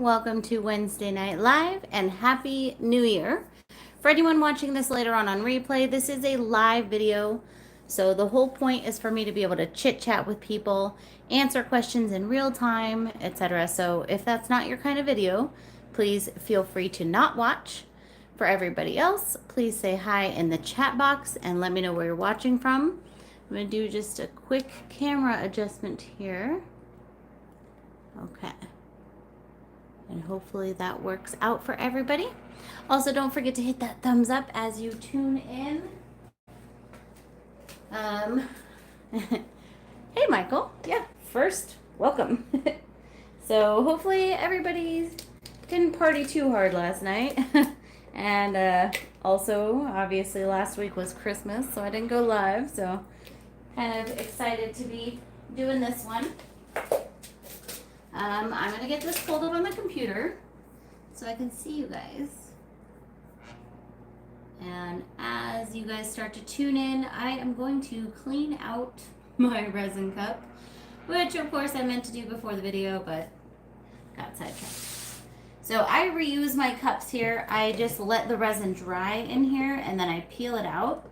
welcome to Wednesday Night Live and Happy New Year. For anyone watching this later on replay, this is a live video. So the whole point is for me to be able to chit chat with people, answer questions in real time, etc. So if that's not your kind of video, please feel free to not watch. For everybody else, please say hi in the chat box and let me know where you're watching from. I'm going to do just a quick camera adjustment here. Okay. And hopefully that works out for everybody. Also, don't forget to hit that thumbs up as you tune in. Hey, Michael. Yeah, first, welcome. So hopefully everybody didn't party too hard last night. And also, obviously, last week was Christmas, so I didn't go live. So kind of excited to be doing this one. I'm going to get this pulled up on the computer so I can see you guys. And as you guys start to tune in, I am going to clean out my resin cup, which of course I meant to do before the video, but got sidetracked. So I reuse my cups here. I just let the resin dry in here and then I peel it out.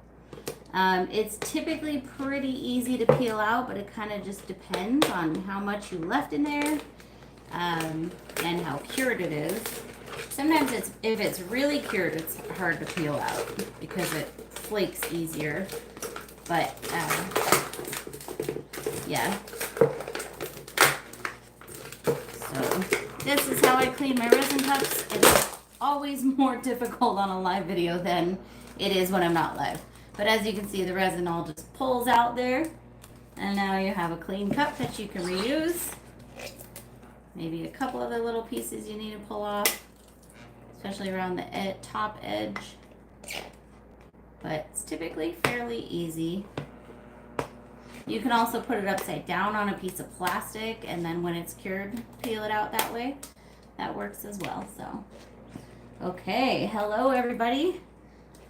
It's typically pretty easy to peel out, but it kind of just depends on how much you left in there and how cured it is. Sometimes if it's really cured, it's hard to peel out because it flakes easier. But yeah. So this is how I clean my resin cups. It's always more difficult on a live video than it is when I'm not live. But as you can see, the resin all just pulls out there. And now you have a clean cup that you can reuse. Maybe a couple other little pieces you need to pull off, especially around the top edge. But it's typically fairly easy. You can also put it upside down on a piece of plastic, and then when it's cured, peel it out that way. That works as well. So, okay, hello everybody.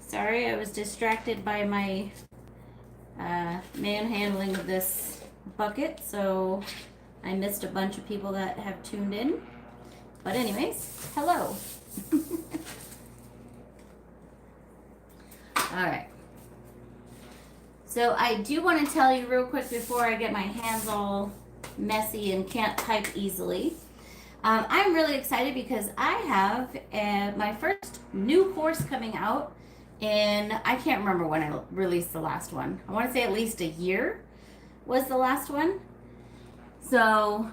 Sorry, I was distracted by my manhandling of this bucket, so I missed a bunch of people that have tuned in. But anyways, hello. All right. So I do want to tell you real quick before I get my hands all messy and can't type easily. I'm really excited because I have my first new course coming out. And I can't remember when I released the last one. I want to say at least a year was the last one. So,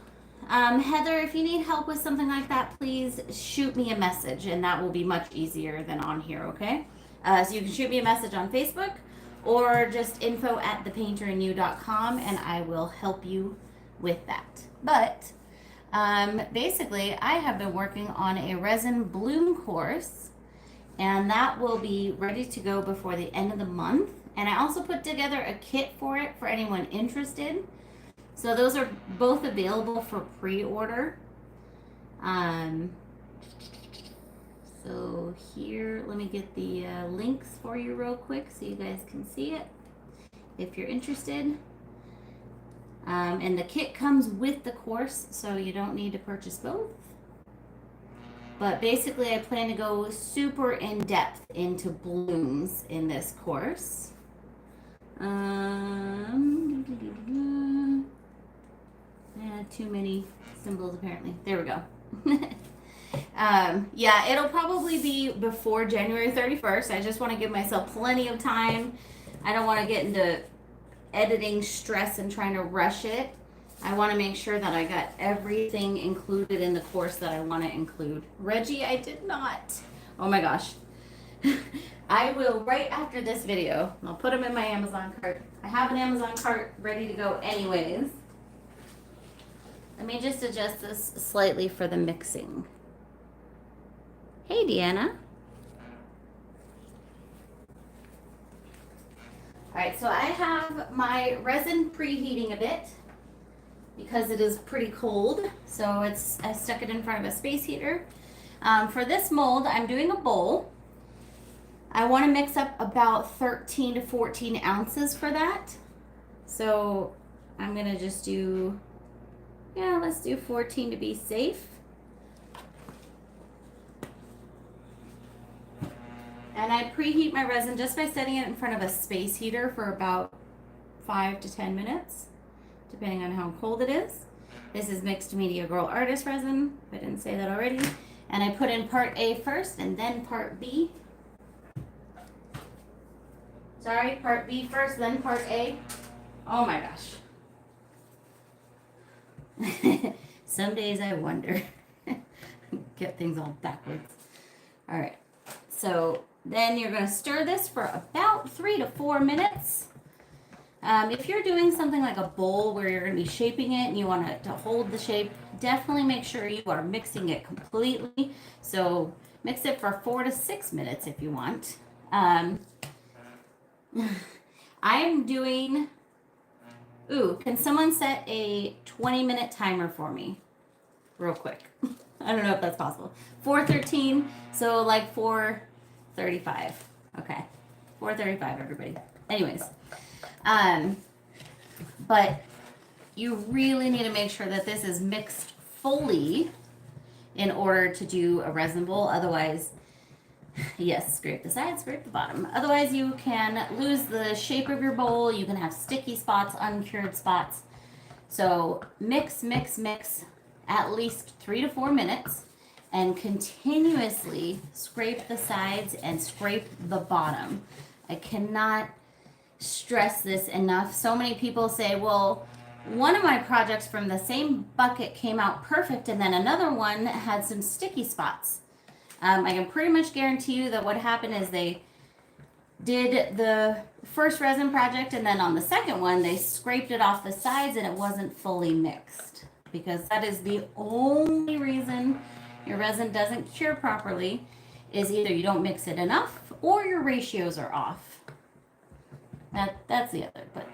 Heather, if you need help with something like that, please shoot me a message, and that will be much easier than on here, okay? So you can shoot me a message on Facebook or just info@thepainterinyu.com, and I will help you with that. But basically, I have been working on a resin bloom course. And that will be ready to go before the end of the month. And I also put together a kit for it for anyone interested. So those are both available for pre-order. So here, let me get the links for you real quick so you guys can see it if you're interested. And the kit comes with the course, so you don't need to purchase both. But basically, I plan to go super in-depth into blooms in this course. Yeah, too many symbols apparently. There we go. Yeah, it'll probably be before January 31st. I just want to give myself plenty of time. I don't want to get into editing stress and trying to rush it. I want to make sure that I got everything included in the course that I want to include. Reggie, I did not. Oh my gosh. I will right after this video. I'll put them in my Amazon cart. I have an Amazon cart ready to go anyways. Let me just adjust this slightly for the mixing. Hey, Deanna. All right, so I have my resin preheating a bit, because it is pretty cold. So I stuck it in front of a space heater. For this mold, I'm doing a bowl. I want to mix up about 13 to 14 ounces for that. So I'm going to just do, yeah, let's do 14 to be safe. And I preheat my resin just by setting it in front of a space heater for about 5 to 10 minutes, depending on how cold it is. This is mixed media girl artist resin, if I didn't say that already. And I put in part A first and then part B. Sorry, part B first, then part A. Oh my gosh. Some days I wonder. Get things all backwards. All right. So then you're going to stir this for about 3 to 4 minutes. If you're doing something like a bowl where you're going to be shaping it and you want it to hold the shape, definitely make sure you are mixing it completely. So mix it for 4 to 6 minutes if you want. I'm doing, can someone set a 20-minute timer for me real quick? I don't know if that's possible. 4:13, so like 4:35. Okay, 4:35, everybody. Anyways, but you really need to make sure that this is mixed fully in order to do a resin bowl. Otherwise, yes, scrape the sides, scrape the bottom. Otherwise, you can lose the shape of your bowl. You can have sticky spots, uncured spots. So mix at least 3 to 4 minutes and continuously scrape the sides and scrape the bottom. I cannot stress this enough. So many people say, well, one of my projects from the same bucket came out perfect and then another one had some sticky spots. I can pretty much guarantee you that what happened is they did the first resin project and then on the second one they scraped it off the sides and it wasn't fully mixed, because that is the only reason your resin doesn't cure properly, is either you don't mix it enough or your ratios are off. That's the other, but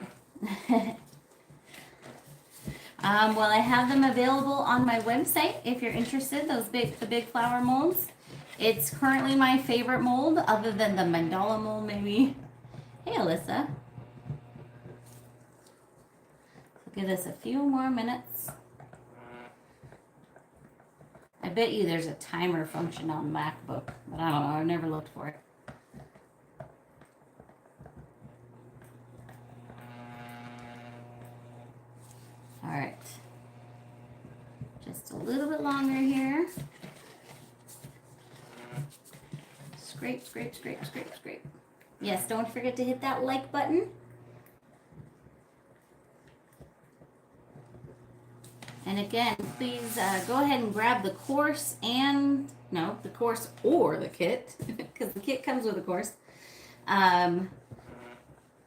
well, I have them available on my website if you're interested, the big flower molds. It's currently my favorite mold, other than the mandala mold, maybe. Hey, Alyssa. So give this a few more minutes. I bet you there's a timer function on MacBook, but I don't know. I've never looked for it. All right. Just a little bit longer here. Scrape, scrape, scrape, scrape, scrape. Yes, don't forget to hit that like button. And again, please go ahead and grab the course the course or the kit, because the kit comes with a course, on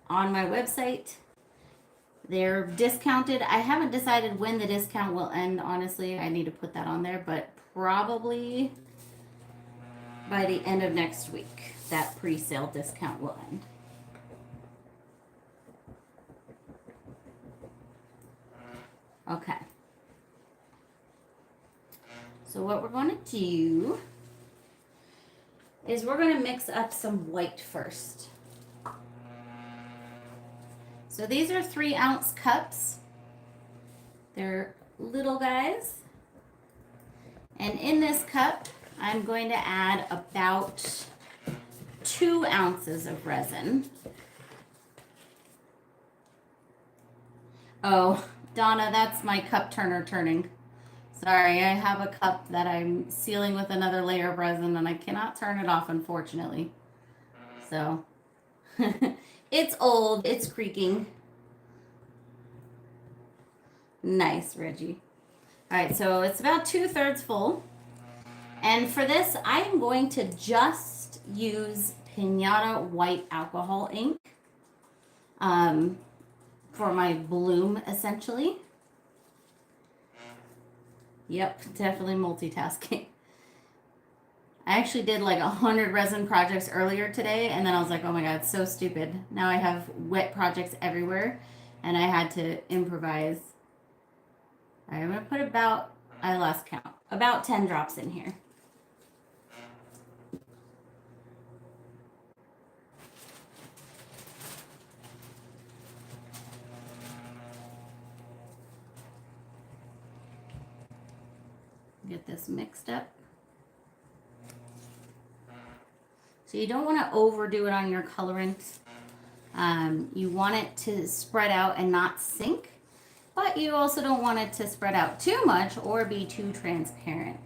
my website. They're discounted. I haven't decided when the discount will end, honestly. I need to put that on there, but probably by the end of next week, that pre-sale discount will end. Okay. So what we're going to do is we're going to mix up some white first. So these are 3-ounce cups. They're little guys. And in this cup, I'm going to add about 2 ounces of resin. Oh, Donna, that's my cup turner turning. Sorry, I have a cup that I'm sealing with another layer of resin and I cannot turn it off, unfortunately. So, it's old, it's creaking. Nice, Reggie. All right, so it's about 2/3 full. And for this, I am going to just use Pinata White Alcohol ink for my bloom, essentially. Yep, definitely multitasking. I actually did like 100 resin projects earlier today, and then I was like, oh my god, it's so stupid. Now I have wet projects everywhere, and I had to improvise. All right, I'm going to put I lost count, about 10 drops in here. Get this mixed up. So you don't want to overdo it on your colorants. You want it to spread out and not sink, but you also don't want it to spread out too much or be too transparent.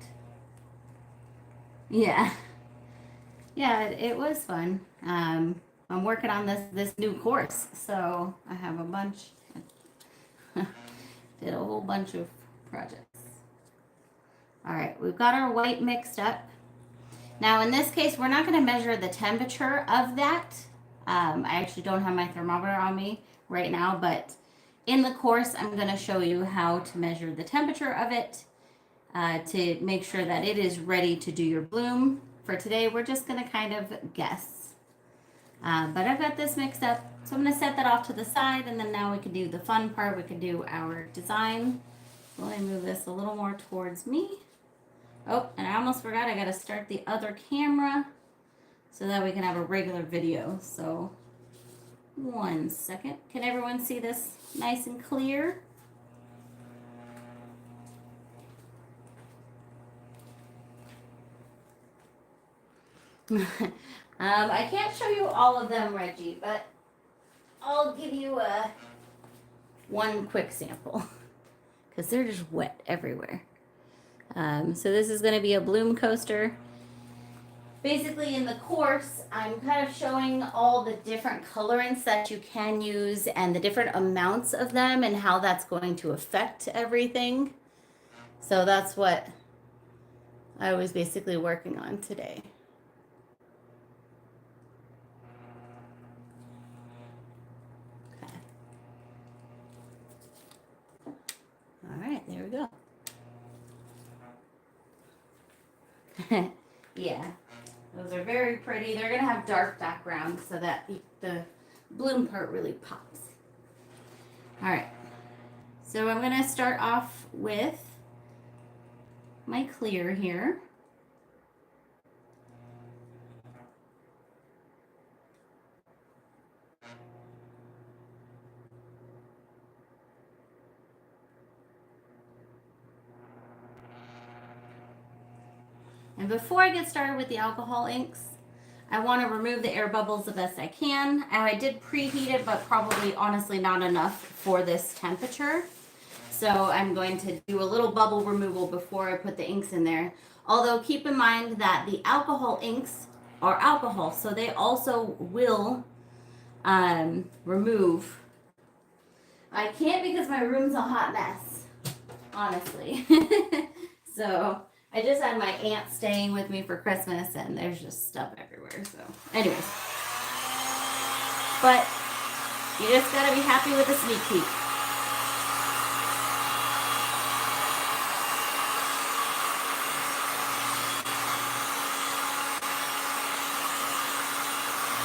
Yeah. Yeah, it was fun. I'm working on this new course, so I have a bunch. Did a whole bunch of projects. All right, we've got our white mixed up. Now in this case, we're not going to measure the temperature of that. I actually don't have my thermometer on me right now, but in the course, I'm going to show you how to measure the temperature of it to make sure that it is ready to do your bloom. For today, we're just going to kind of guess. But I've got this mixed up, so I'm going to set that off to the side, and then now we can do the fun part. We can do our design. So let me move this a little more towards me. Oh, and I almost forgot, I got to start the other camera so that we can have a regular video. So 1 second. Can everyone see this nice and clear? I can't show you all of them, Reggie, but I'll give you one quick sample because they're just wet everywhere. So this is going to be a bloom coaster. Basically in the course, I'm kind of showing all the different colorants that you can use and the different amounts of them and how that's going to affect everything. So that's what I was basically working on today. Okay. All right, there we go. Yeah, those are very pretty. They're going to have dark backgrounds so that the bloom part really pops. All right, so I'm going to start off with my clear here. And before I get started with the alcohol inks, I want to remove the air bubbles the best I can. And I did preheat it, but probably honestly not enough for this temperature. So I'm going to do a little bubble removal before I put the inks in there. Although keep in mind that the alcohol inks are alcohol, so they also will remove. I can't because my room's a hot mess, honestly. So I just had my aunt staying with me for Christmas, and there's just stuff everywhere. So, anyways. But you just gotta be happy with a sneak peek.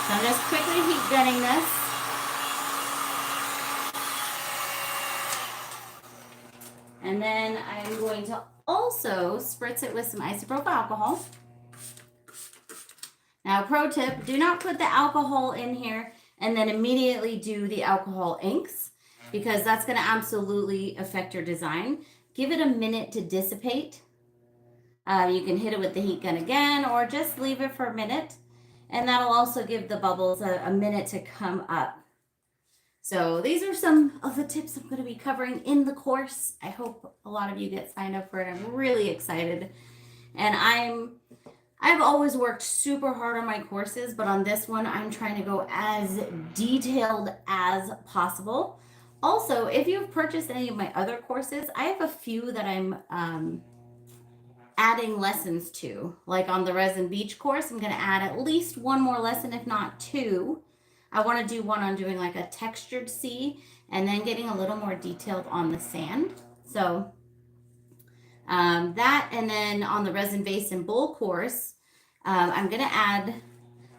So I'm just quickly heat gunning this. And then I'm going to also spritz it with some isopropyl alcohol. Now, pro tip, do not put the alcohol in here and then immediately do the alcohol inks because that's going to absolutely affect your design. Give it a minute to dissipate. You can hit it with the heat gun again or just leave it for a minute. And that'll also give the bubbles a minute to come up. So these are some of the tips I'm going to be covering in the course. I hope a lot of you get signed up for it. I'm really excited. And I've always worked super hard on my courses, but on this one, I'm trying to go as detailed as possible. Also, if you've purchased any of my other courses, I have a few that I'm adding lessons to. Like on the Resin Beach course, I'm going to add at least one more lesson, if not two. I want to do one on doing like a textured sea and then getting a little more detailed on the sand. So that, and then on the Resin Vase and Bowl course, I'm going to add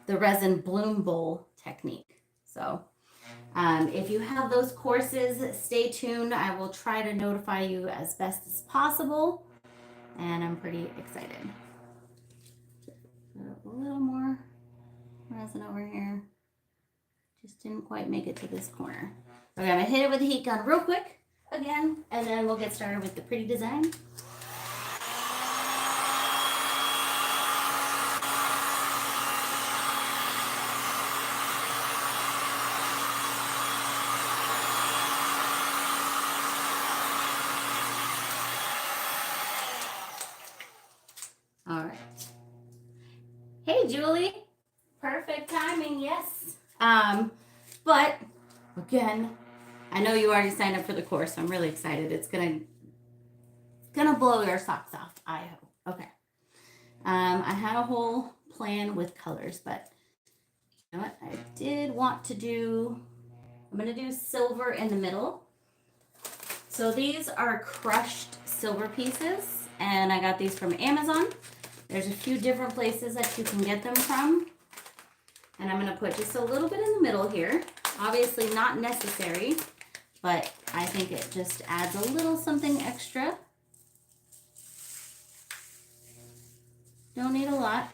the resin bloom bowl technique. So if you have those courses, stay tuned. I will try to notify you as best as possible. And I'm pretty excited. A little more resin over here. Just didn't quite make it to this corner. Okay, I'm gonna hit it with the heat gun real quick again, and then we'll get started with the pretty design. All right. Hey, Julie. Perfect timing, yes. But again, I know you already signed up for the course, so I'm really excited. It's gonna blow your socks off, I hope. Okay. I had a whole plan with colors, but you know what? I did want to do, I'm gonna do silver in the middle. So these are crushed silver pieces, and I got these from Amazon. There's a few different places that you can get them from. And I'm gonna put just a little bit in the middle here. Obviously not necessary, but I think it just adds a little something extra. Don't need a lot.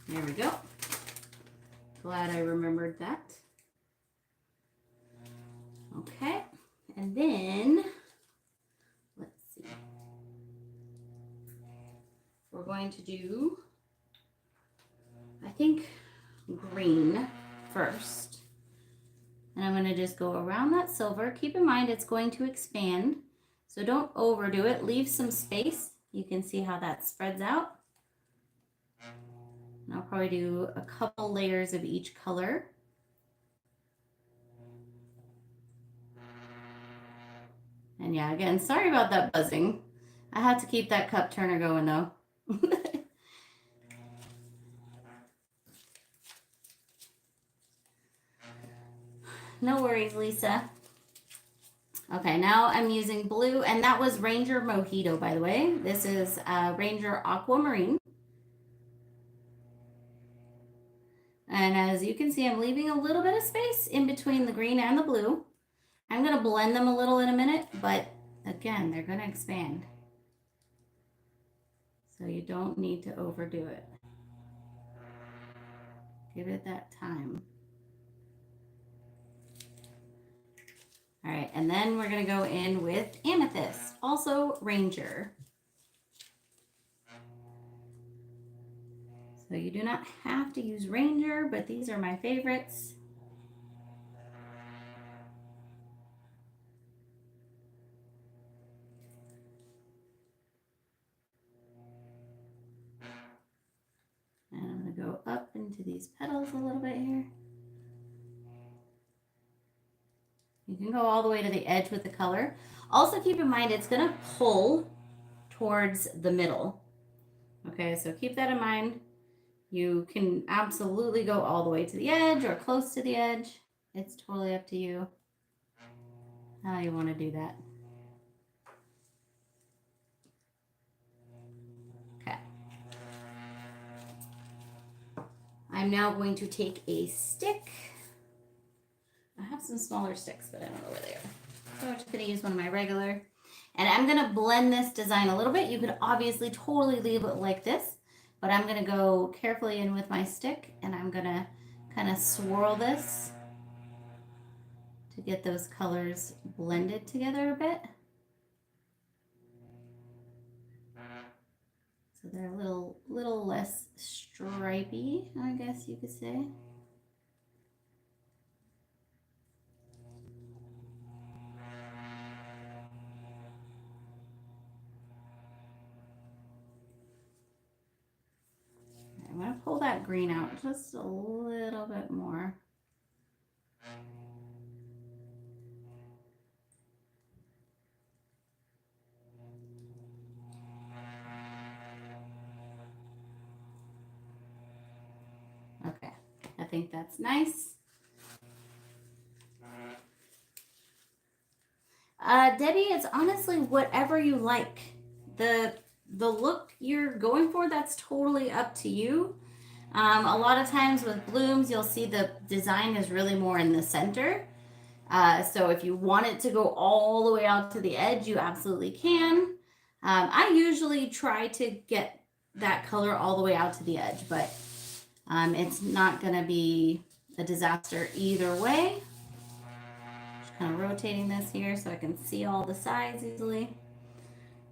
There we go. Glad I remembered that. Okay, and then, let's see. We're going to do, I think, green first. And I'm gonna just go around that silver. Keep in mind it's going to expand, so don't overdo it. Leave some space. You can see how that spreads out. And I'll probably do a couple layers of each color. And yeah, again, sorry about that buzzing. I had to keep that cup turner going though. No worries, Lisa. Okay, now I'm using blue, and that was Ranger Mojito, by the way. This is Ranger Aquamarine. And as you can see, I'm leaving a little bit of space in between the green and the blue. I'm going to blend them a little in a minute, but again, they're going to expand. So you don't need to overdo it. Give it that time. All right, and then we're going to go in with Amethyst, also Ranger. So you do not have to use Ranger, but these are my favorites. And I'm going to go up into these petals a little bit here. You can go all the way to the edge with the color. Also keep in mind it's going to pull towards the middle. Okay, so keep that in mind. You can absolutely go all the way to the edge or close to the edge. It's totally up to you how you want to do that. Okay. I'm now going to take a stick. I have some smaller sticks, but I don't know where they are. So I'm just going to use one of my regular. And I'm going to blend this design a little bit. You could obviously totally leave it like this, but I'm going to go carefully in with my stick, and I'm going to kind of swirl this to get those colors blended together a bit. So they're a little less stripy, I guess you could say. I'm going to pull that green out just a little bit more. Okay, I think that's nice. Debbie, it's honestly whatever you like. The look you're going for, that's totally up to you. A lot of times with blooms, you'll see the design is really more in the center. So if you want it to go all the way out to the edge, you absolutely can. I usually try to get that color all the way out to the edge, but it's not going to be a disaster either way. Just kind of rotating this here so I can see all the sides easily.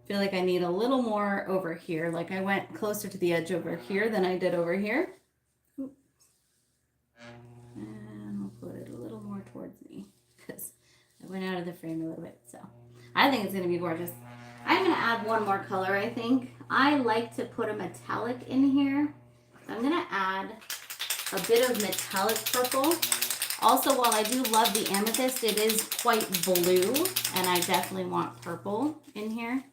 Feel like I need a little more over here. Like I went closer to the edge over here than I did over here. Oops. And I'll put it a little more towards me because I went out of the frame a little bit. So I think it's going to be gorgeous. I'm gonna add one more color, I think. I like to put a metallic in here. So I'm gonna add a bit of metallic purple. Also, while I do love the amethyst, it is quite blue, and I definitely want purple in here.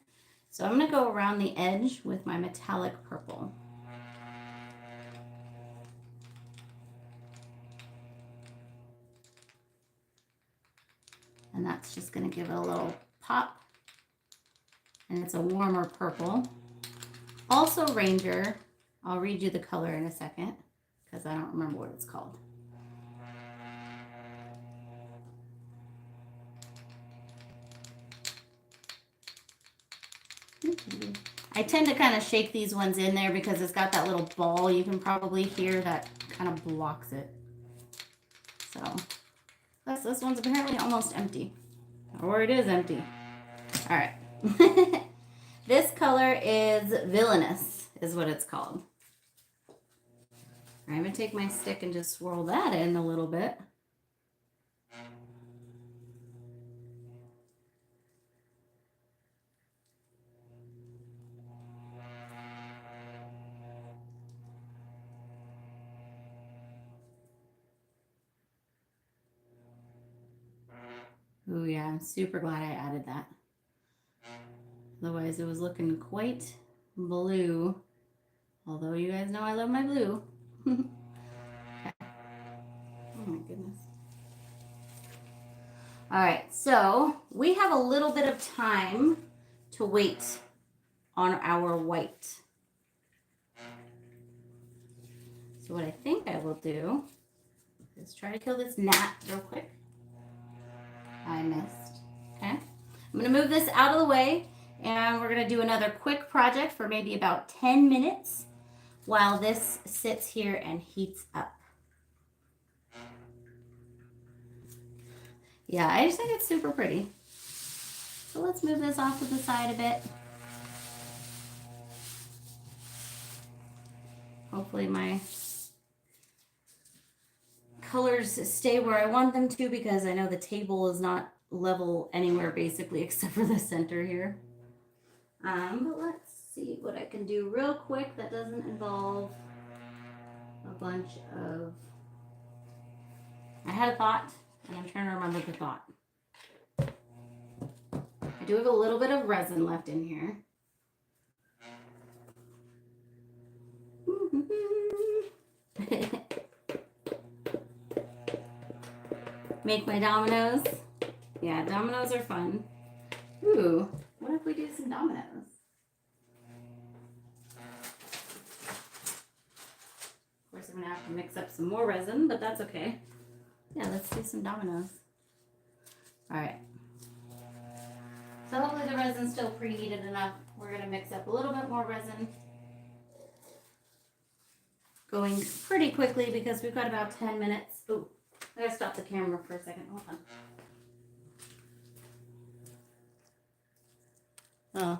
So I'm gonna go around the edge with my metallic purple. And that's just gonna give it a little pop. And it's a warmer purple. Also Ranger, I'll read you the color in a second because I don't remember what it's called. I tend to kind of shake these ones in there because it's got that little ball you can probably hear that kind of blocks it. So, plus this one's apparently almost empty. Or it is empty. All right. This color is Villainous, is what it's called. I'm going to take my stick and just swirl that in a little bit. Oh yeah, I'm super glad I added that. Otherwise it was looking quite blue. Although you guys know I love my blue. Okay. Oh my goodness. All right, so we have a little bit of time to wait on our white. So what I think I will do is try to kill this gnat real quick. I missed. Okay. I'm going to move this out of the way, and we're going to do another quick project for maybe about 10 minutes while this sits here and heats up. Yeah, I just think it's super pretty. So let's move this off to the side a bit. Hopefully my colors stay where I want them to because I know the table is not level anywhere basically except for the center here. But let's see what I can do real quick that doesn't involve a bunch of... I had a thought and I'm trying to remember the thought. I do have a little bit of resin left in here. Make my dominoes. Yeah, dominoes are fun. Ooh, what if we do some dominoes? Of course, I'm gonna have to mix up some more resin, but that's okay. Yeah, let's do some dominoes. All right. So hopefully the resin's still preheated enough. We're gonna mix up a little bit more resin. Going pretty quickly because we've got about 10 minutes. Ooh, I gotta stop the camera for a second. Hold on. Oh.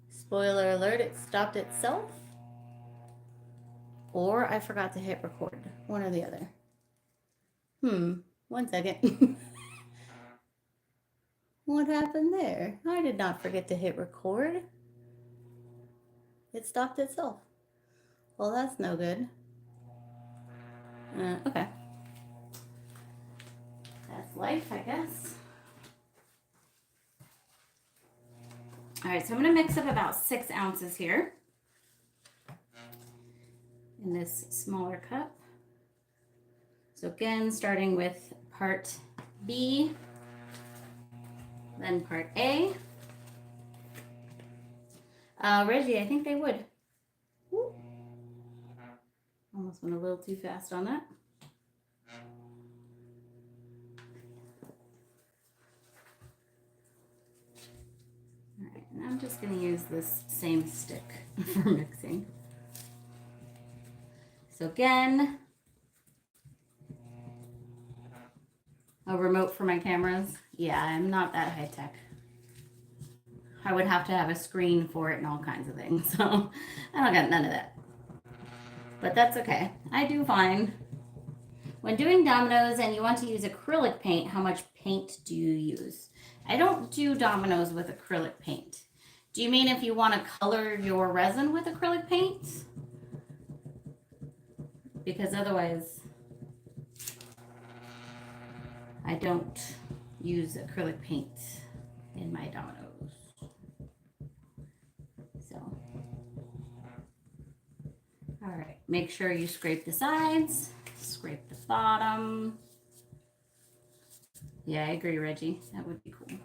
Spoiler alert, it stopped itself. Or I forgot to hit record. One or the other. 1 second. What happened there? I did not forget to hit record. It stopped itself. Well, that's no good. Okay. That's life, I guess. All right, so I'm going to mix up about 6 ounces here in this smaller cup. So again, starting with part B, then part A. Reggie, I think they would. Woo. Almost went a little too fast on that. All right, and I'm just going to use this same stick for mixing. So again, a remote for my cameras. Yeah, I'm not that high tech. I would have to have a screen for it and all kinds of things. So I don't got none of that. But that's okay. I do fine. When doing dominoes and you want to use acrylic paint, how much paint do you use? I don't do dominoes with acrylic paint. Do you mean if you want to color your resin with acrylic paint? Because otherwise, I don't use acrylic paint in my dominoes. So, all right, make sure you scrape the sides, scrape the bottom. Yeah, I agree, Reggie. That would be cool.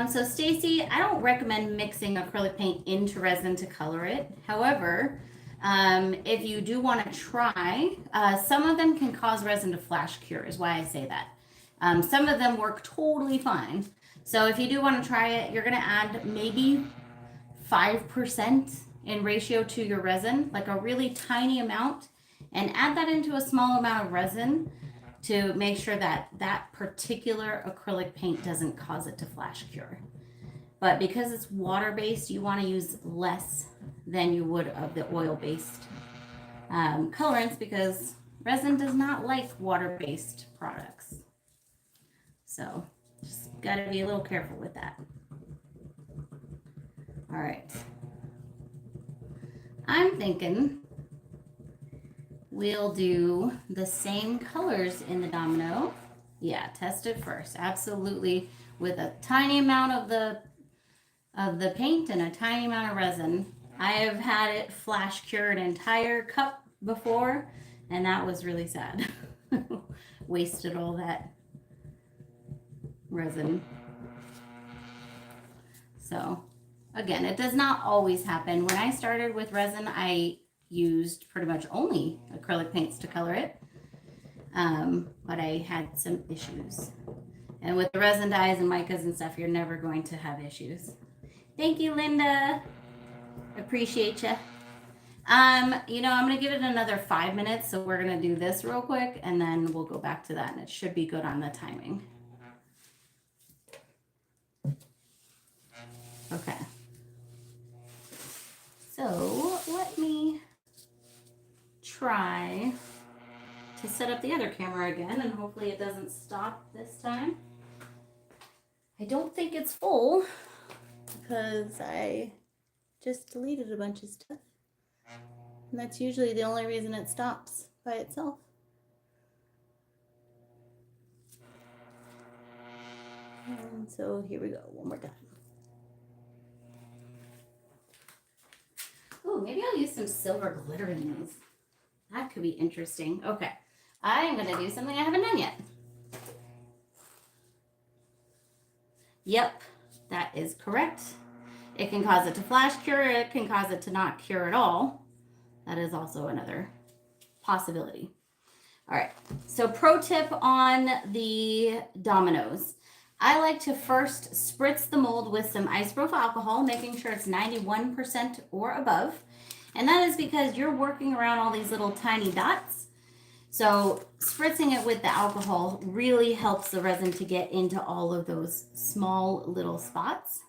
So Stacy, I don't recommend mixing acrylic paint into resin to color it. However, if you do want to try, some of them can cause resin to flash cure, is why I say that. Some of them work totally fine. So if you do want to try it, you're going to add maybe 5% in ratio to your resin, like a really tiny amount, and add that into a small amount of resin to make sure that that particular acrylic paint doesn't cause it to flash cure. But because it's water-based, you want to use less than you would of the oil-based colorants, because resin does not like water-based products. So just got to be a little careful with that. All right. I'm thinking we'll do the same colors in the domino. Yeah, test it first. Absolutely. With a tiny amount of the paint and a tiny amount of resin. I have had it flash cure an entire cup before, and that was really sad. Wasted all that resin. So again, it does not always happen. When I started with resin, I used pretty much only acrylic paints to color it, but I had some issues. And with the resin dyes and micas and stuff, you're never going to have issues. Thank you, Linda. Appreciate you. You know, I'm going to give it another 5 minutes, so we're going to do this real quick, and then we'll go back to that, and it should be good on the timing. Okay. So let me try to set up the other camera again, and hopefully it doesn't stop this time. I don't think it's full because I just deleted a bunch of stuff, and that's usually the only reason it stops by itself. And so here we go, one more time. Oh, maybe I'll use some silver glitter in these. That could be interesting. Okay, I'm gonna do something I haven't done yet. Yep, that is correct. It can cause it to flash cure, it can cause it to not cure at all. That is also another possibility. All right, so pro tip on the dominoes. I like to first spritz the mold with some isopropyl alcohol, making sure it's 91% or above. And that is because you're working around all these little tiny dots. So spritzing it with the alcohol really helps the resin to get into all of those small little spots.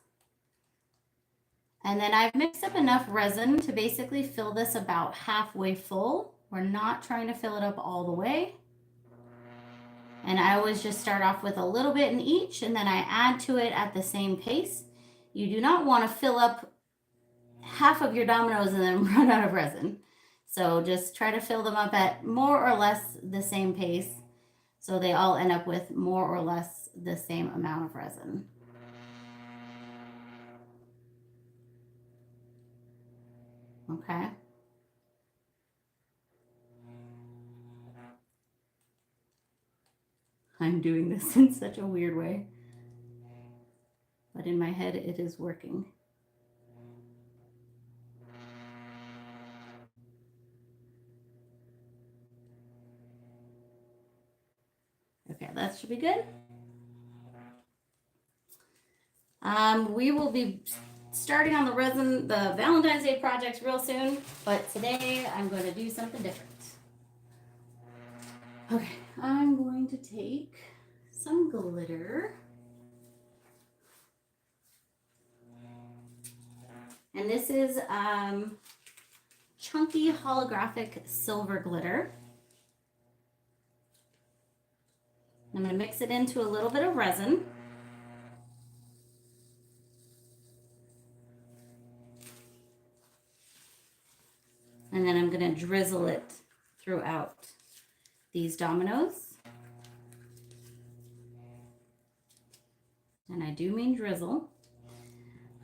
And then I've mixed up enough resin to basically fill this about halfway full. We're not trying to fill it up all the way. And I always just start off with a little bit in each, and then I add to it at the same pace. You do not want to fill up half of your dominoes and then run out of resin. So just try to fill them up at more or less the same pace, so they all end up with more or less the same amount of resin. Okay. I'm doing this in such a weird way, but in my head it is working. Okay, that should be good. We will be starting on the resin, the Valentine's Day projects real soon, but today I'm going to do something different. Okay, I'm going to take some glitter. And this is chunky holographic silver glitter. I'm going to mix it into a little bit of resin. And then I'm going to drizzle it throughout these dominoes. And I do mean drizzle.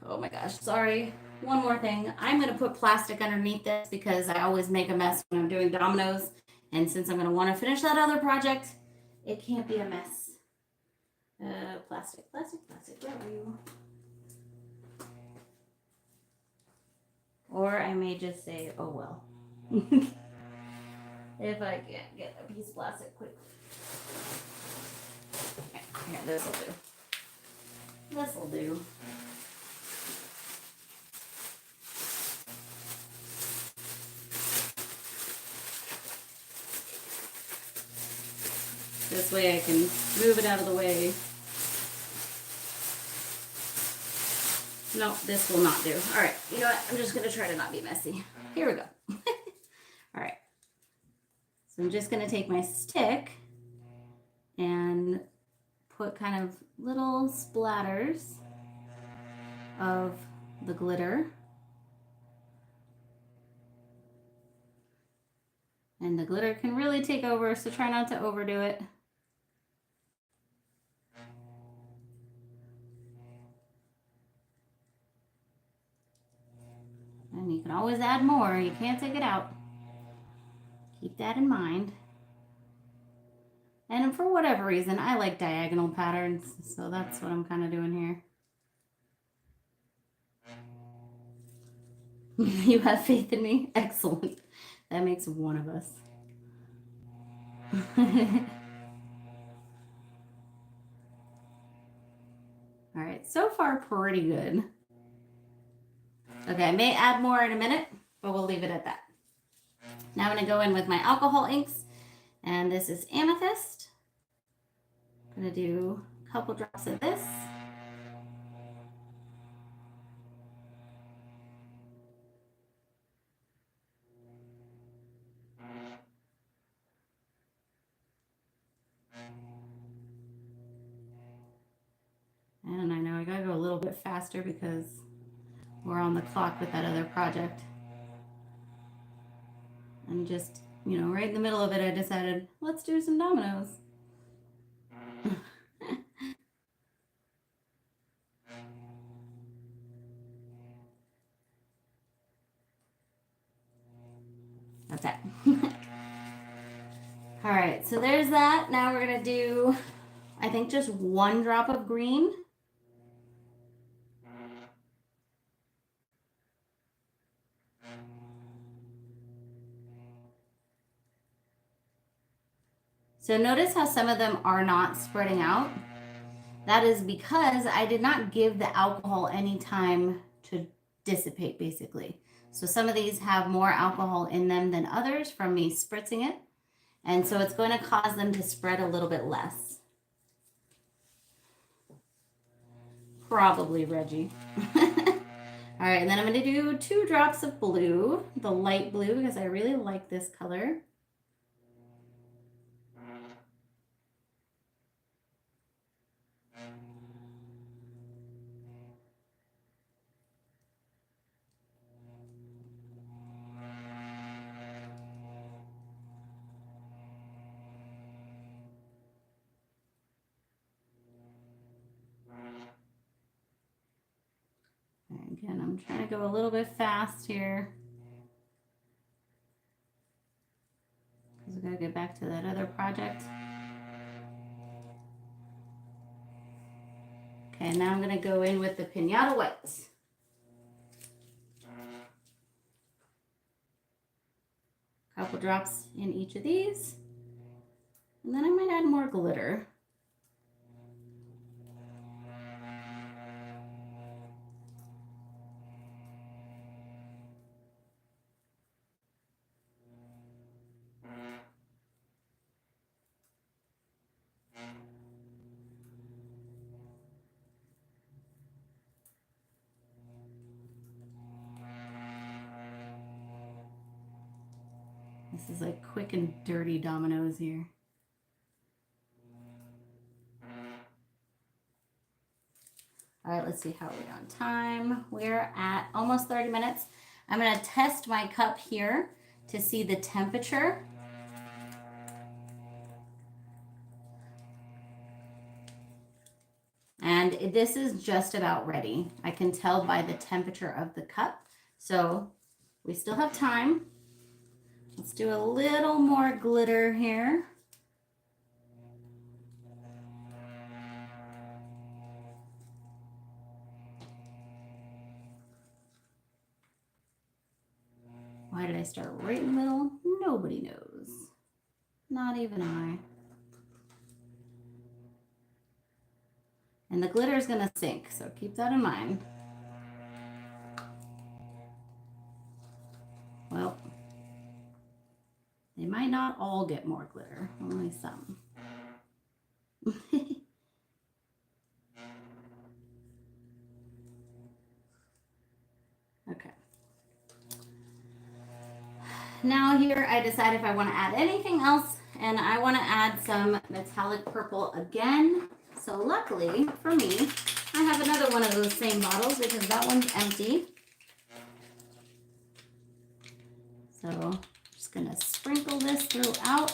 Oh my gosh, sorry. One more thing. I'm going to put plastic underneath this because I always make a mess when I'm doing dominoes. And since I'm going to want to finish that other project, it can't be a mess. Plastic, where are you? Or I may just say, oh well. If I can't get a piece of plastic quickly. Here, this'll do. This'll do. This way I can move it out of the way. No, this will not do. All right, you know what? I'm just going to try to not be messy. Here we go. All right. So I'm just going to take my stick and put kind of little splatters of the glitter. And the glitter can really take over, so try not to overdo it. And you can always add more. You can't take it out. Keep that in mind. And for whatever reason, I like diagonal patterns, so that's what I'm kind of doing here. You have faith in me? Excellent. That makes one of us. All right, so far pretty good. Okay, I may add more in a minute, but we'll leave it at that. Now I'm going to go in with my alcohol inks, and this is amethyst. I'm going to do a couple drops of this. And I know I gotta go a little bit faster because we're on the clock with that other project. And just, you know, right in the middle of it, I decided, let's do some dominoes. Okay. All right, so there's that. Now we're gonna do, I think, just one drop of green. So notice how some of them are not spreading out. That is because I did not give the alcohol any time to dissipate, basically. So some of these have more alcohol in them than others from me spritzing it. And so it's going to cause them to spread a little bit less. Probably Reggie. All right, and then I'm going to do 2 drops of blue, the light blue, because I really like this color. Again, I'm trying to go a little bit fast here because we got to get back to that other project. Okay, now I'm going to go in with the piñata whites. A couple drops in each of these. And then I might add more glitter. This is like quick and dirty dominoes here. All right, let's see how we're on time. We're at almost 30 minutes. I'm gonna test my cup here to see the temperature. And this is just about ready. I can tell by the temperature of the cup. So we still have time. Let's do a little more glitter here. Why did I start right in the middle? Nobody knows. Not even I. And the glitter is gonna sink, so keep that in mind. Well, they might not all get more glitter, only some. Okay. Now here I decide if I want to add anything else, and I want to add some metallic purple again. So luckily for me, I have another one of those same bottles because that one's empty. So I'm just gonna sprinkle this throughout,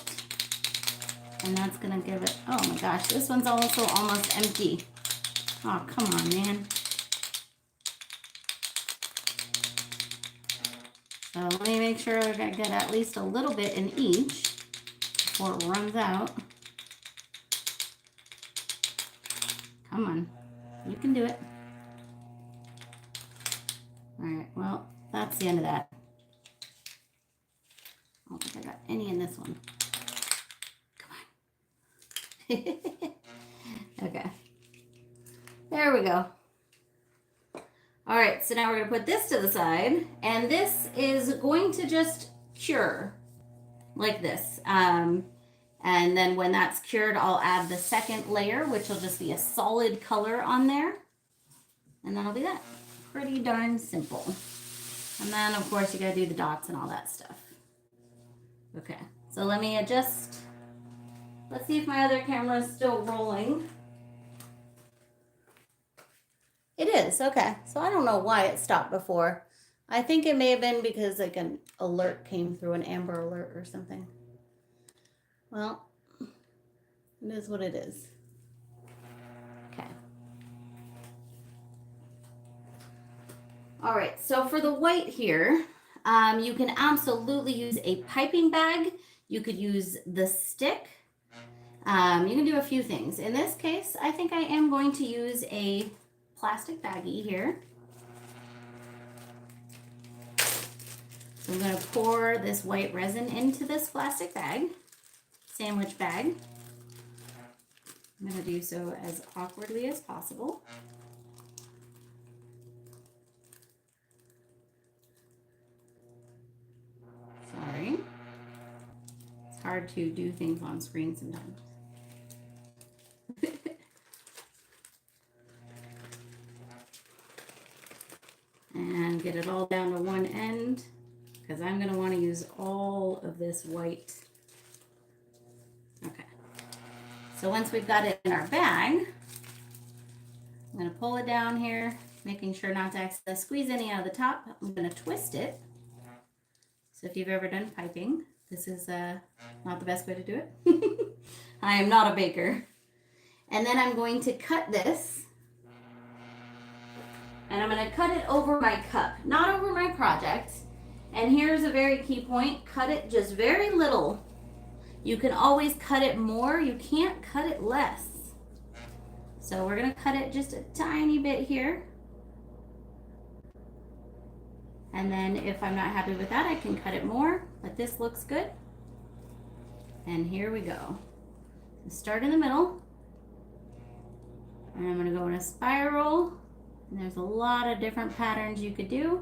and that's gonna give it, oh my gosh, this one's also almost empty. Oh, come on, man. So let me make sure I get at least a little bit in each before it runs out. Come on, you can do it. All right, well, that's the end of that. I don't think I got any in this one. Come on. Okay, there we go. All right, so now we're gonna put this to the side, and this is going to just cure like this. And then when that's cured, I'll add the second layer, which will just be a solid color on there. And that'll be that. Pretty darn simple. And then, of course, you gotta do the dots and all that stuff. Okay, so let me adjust. Let's see if my other camera is still rolling. It is, okay. So I don't know why it stopped before. I think it may have been because like an alert came through, an Amber Alert or something. Well, it is what it is. Okay. All right, so for the white here, you can absolutely use a piping bag. You could use the stick. You can do a few things. In this case, I think I am going to use a plastic baggie here. So I'm going to pour this white resin into this plastic bag, sandwich bag. I'm going to do so as awkwardly as possible. Sorry. It's hard to do things on screen sometimes. And get it all down to one end, because I'm going to want to use all of this white. Okay. So once we've got it in our bag, I'm going to pull it down here, making sure not to accidentally squeeze any out of the top. I'm going to twist it. So if you've ever done piping, this is not the best way to do it. I am not a baker. And then I'm going to cut this. And I'm going to cut it over my cup, not over my project. And here's a very key point. Cut it just very little. You can always cut it more. You can't cut it less. So we're going to cut it just a tiny bit here. And then if I'm not happy with that, I can cut it more. But this looks good. And here we go. So start in the middle. And I'm going to go in a spiral. And there's a lot of different patterns you could do.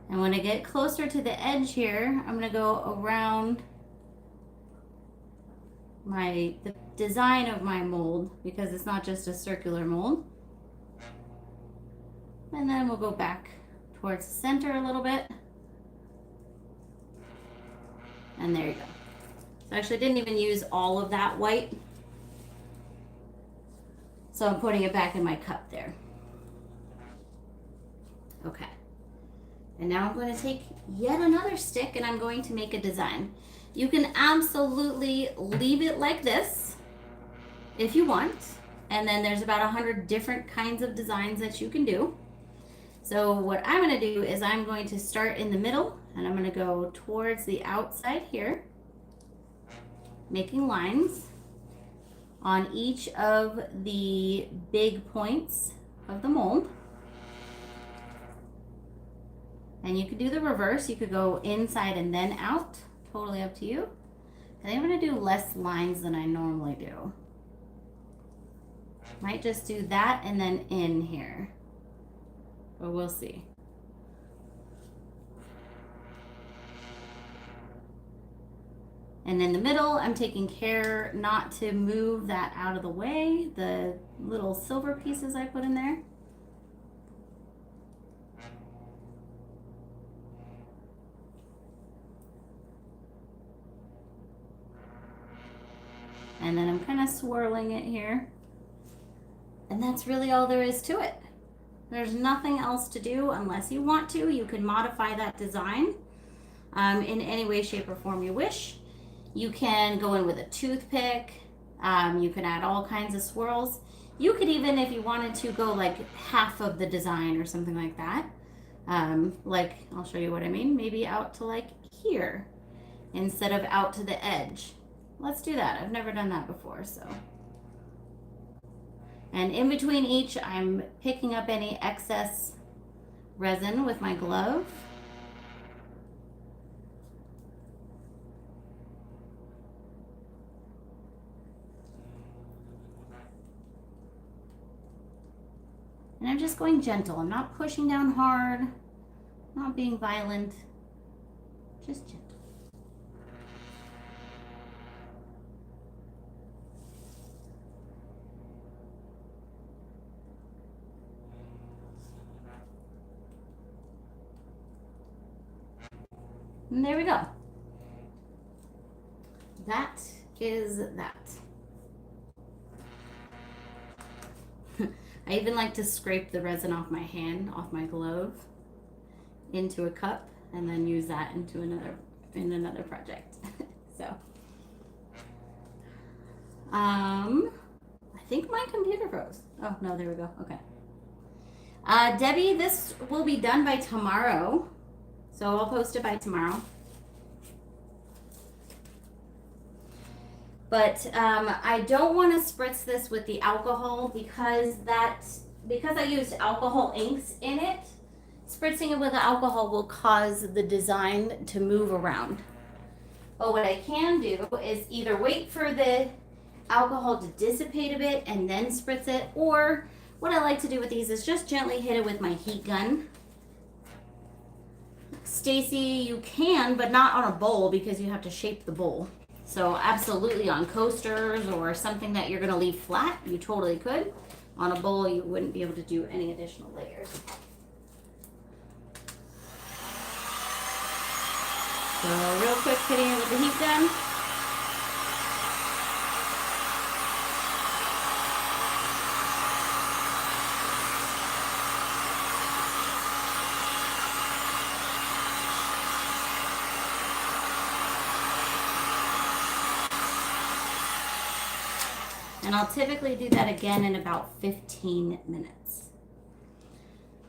And when I get closer to the edge here, I'm going to go around the design of my mold, because it's not just a circular mold. And then we'll go back towards the center a little bit. And there you go. So I actually didn't even use all of that white. So I'm putting it back in my cup there. Okay. And now I'm going to take yet another stick and I'm going to make a design. You can absolutely leave it like this if you want. And then there's about 100 different kinds of designs that you can do. So what I'm going to do is I'm going to start in the middle and I'm going to go towards the outside here, making lines on each of the big points of the mold. And you could do the reverse. You could go inside and then out. Totally up to you. I think I'm going to do less lines than I normally do. Might just do that and then in here. But we'll see. And in the middle, I'm taking care not to move that out of the way, the little silver pieces I put in there. And then I'm kind of swirling it here. And that's really all there is to it. There's nothing else to do unless you want to. You can modify that design in any way, shape, or form you wish. You can go in with a toothpick. You can add all kinds of swirls. You could even, if you wanted to, go like half of the design or something like that. Like, I'll show you what I mean. Maybe out to like here instead of out to the edge. Let's do that. I've never done that before, so. And in between each, I'm picking up any excess resin with my glove. And I'm just going gentle. I'm not pushing down hard, not being violent, just gentle. And there we go. That is that. I even like to scrape the resin off my hand, off my glove, into a cup, and then use that into another project. So, I think my computer froze. Oh no, there we go. Okay. Debbie, this will be done by tomorrow. So I'll post it by tomorrow. But I don't want to spritz this with the alcohol because I used alcohol inks in it. Spritzing it with the alcohol will cause the design to move around. But what I can do is either wait for the alcohol to dissipate a bit and then spritz it, or what I like to do with these is just gently hit it with my heat gun. Stacy, you can, but not on a bowl because you have to shape the bowl. So absolutely on coasters or something that you're going to leave flat, you totally could. On a bowl, you wouldn't be able to do any additional layers. So real quick, hitting it with the heat gun. And I'll typically do that again in about 15 minutes.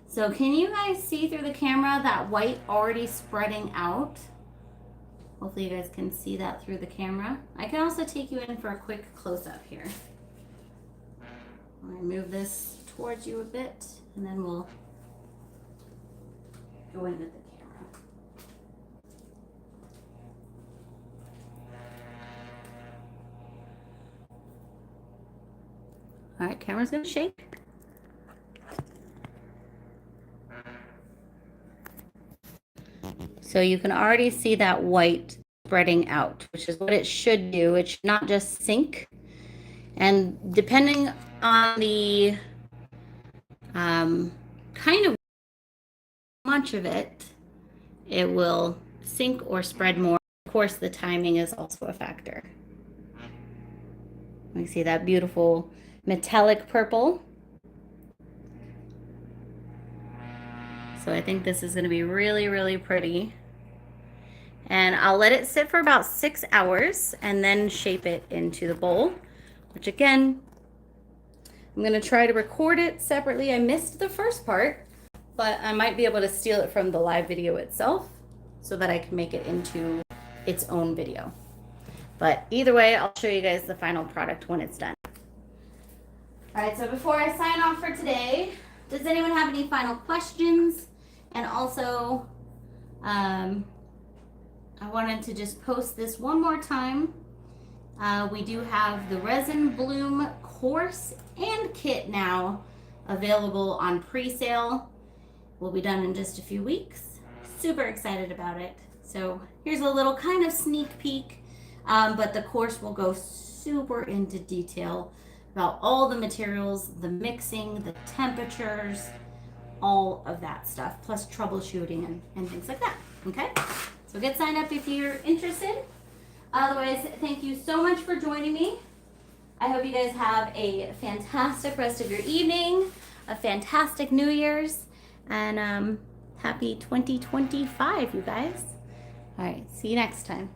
So can you guys see through the camera that white already spreading out? Hopefully you guys can see that through the camera. I can also take you in for a quick close-up here. I'll move this towards you a bit, and then we'll go in with the camera. All right, camera's gonna shake. So you can already see that white spreading out, which is what it should do. It should not just sink. And depending on the kind of much of it, it will sink or spread more. Of course, the timing is also a factor. You see that beautiful metallic purple. So I think this is going to be really, really pretty. And I'll let it sit for about 6 hours and then shape it into the bowl, which again, I'm going to try to record it separately. I missed the first part, but I might be able to steal it from the live video itself so that I can make it into its own video. But either way, I'll show you guys the final product when it's done. All right, so before I sign off for today, does anyone have any final questions? And also, I wanted to just post this one more time. We do have the Resin Bloom course and kit now available on pre-sale. Will be done in just a few weeks. Super excited about it. So here's a little kind of sneak peek, but the course will go super into detail about all the materials, the mixing, the temperatures, all of that stuff, plus troubleshooting and things like that. Okay, so get signed up if you're interested. Otherwise, thank you so much for joining me. I hope you guys have a fantastic rest of your evening, a fantastic New Year's, and happy 2025, you guys. All right, see you next time.